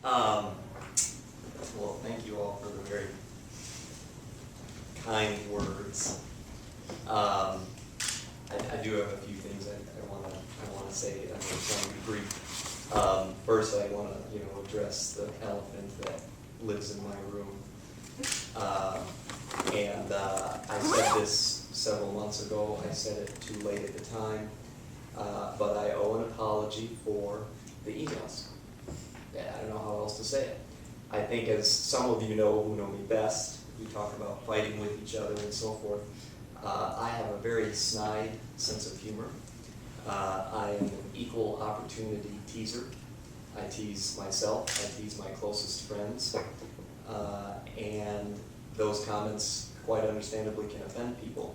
Um, well, thank you all for the very kind words. I do have a few things I wanna say. I'm trying to be brief. First, I wanna address the elephant that lives in my room. I said this several months ago. I said it too late at the time, but I owe an apology for the emails. Yeah, I don't know how else to say it. I think, as some of you know who know me best, we talk about fighting with each other and so forth. I have a very snide sense of humor. I am an equal opportunity teaser. I tease myself, I tease my closest friends, and those comments, quite understandably, can offend people.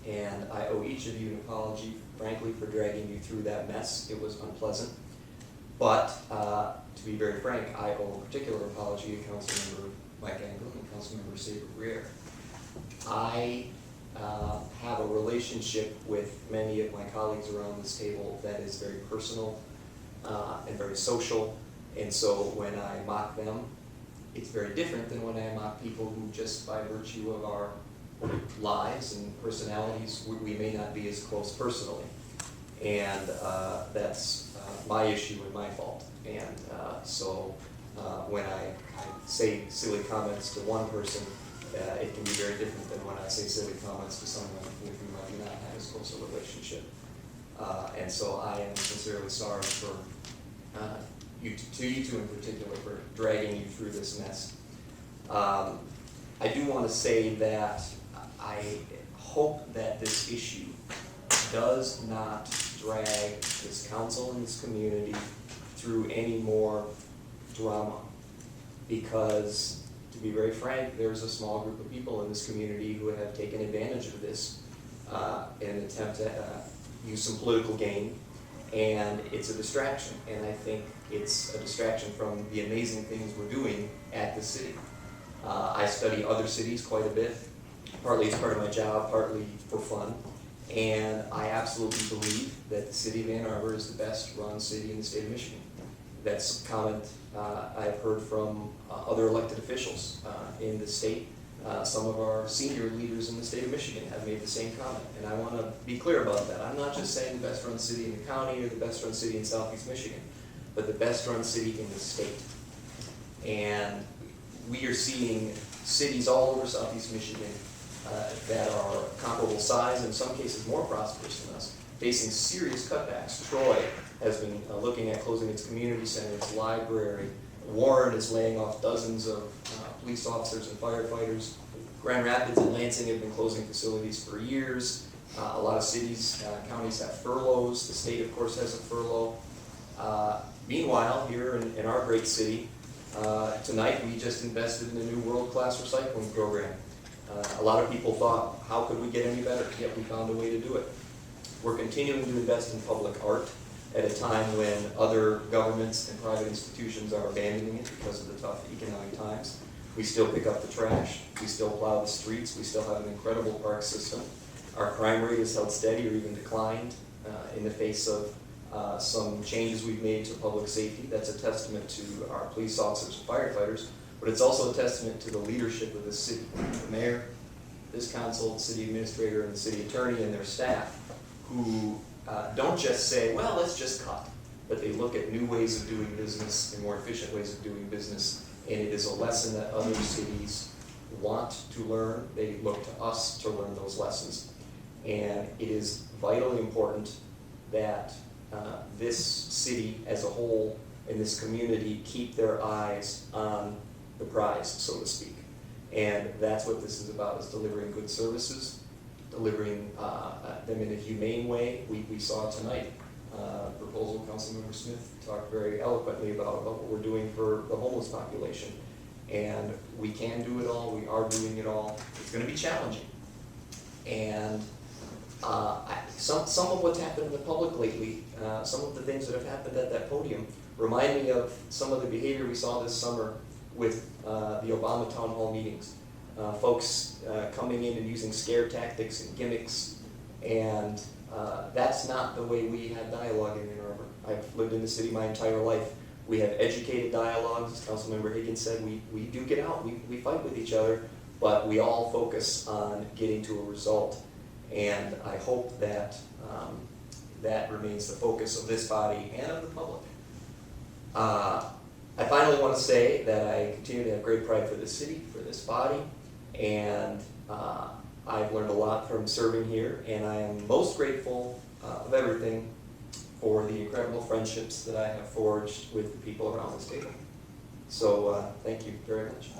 And I owe each of you an apology, frankly, for dragging you through that mess. It was unpleasant. But to be very frank, I owe a particular apology to Councilmember Mike Engel and Councilmember Saber Greer. I have a relationship with many of my colleagues around this table that is very personal and very social, and so when I mock them, it's very different than when I mock people who, just by virtue of our lives and personalities, we may not be as close personally. And that's my issue and my fault. And so when I say silly comments to one person, it can be very different than when I say silly comments to someone with whom I do not have as close a relationship. And so I am sincerely sorry for you two in particular, for dragging you through this mess. I do want to say that I hope that this issue does not drag this council and this community through any more drama, because, to be very frank, there's a small group of people in this community who have taken advantage of this in an attempt to use some political gain, and it's a distraction. And I think it's a distraction from the amazing things we're doing at the city. I study other cities quite a bit, partly as part of my job, partly for fun. And I absolutely believe that the city of Ann Arbor is the best run city in the state of Michigan. That's a comment I've heard from other elected officials in the state. Some of our senior leaders in the state of Michigan have made the same comment, and I want to be clear about that. I'm not just saying the best run city in the county or the best run city in southeast Michigan, but the best run city in the state. And we are seeing cities all over southeast Michigan that are comparable size, in some cases more prosperous than us, facing serious cutbacks. Troy has been looking at closing its community center, its library. Warren is laying off dozens of police officers and firefighters. Grand Rapids and Lansing have been closing facilities for years. A lot of cities, counties have furloughs. The state, of course, has a furlough. Meanwhile, here in our great city, tonight we just invested in a new world-class recycling program. A lot of people thought, how could we get any better? Yet we found a way to do it. We're continuing to invest in public art at a time when other governments and private institutions are abandoning it because of the tough economic times. We still pick up the trash. We still plow the streets. We still have an incredible park system. Our crime rate has held steady or even declined in the face of some changes we've made to public safety. That's a testament to our police officers and firefighters, but it's also a testament to the leadership of this city. The mayor, this council, the city administrator, and the city attorney and their staff, who don't just say, well, let's just cut, but they look at new ways of doing business and more efficient ways of doing business. And it is a lesson that other cities want to learn. They look to us to learn those lessons. And it is vitally important that this city as a whole and this community keep their eyes on the prize, so to speak. And that's what this is about, is delivering good services, delivering them in a humane way. We saw tonight proposal. Councilmember Smith talked very eloquently about what we're doing for the homeless population. And we can do it all. We are doing it all. It's going to be challenging. And some of what's happened in the public lately, some of the things that have happened at that podium, remind me of some of the behavior we saw this summer with the Obama town hall meetings. Folks coming in and using scare tactics and gimmicks, and that's not the way we have dialogue in Ann Arbor. I've lived in the city my entire life. We have educated dialogues, as Councilmember Higgins said, we do get out, we fight with each other, but we all focus on getting to a result. And I hope that that remains the focus of this body and of the public. I finally want to say that I continue to have great pride for this city, for this body, and I've learned a lot from serving here, and I am most grateful of everything for the incredible friendships that I have forged with the people around this table. So thank you very much.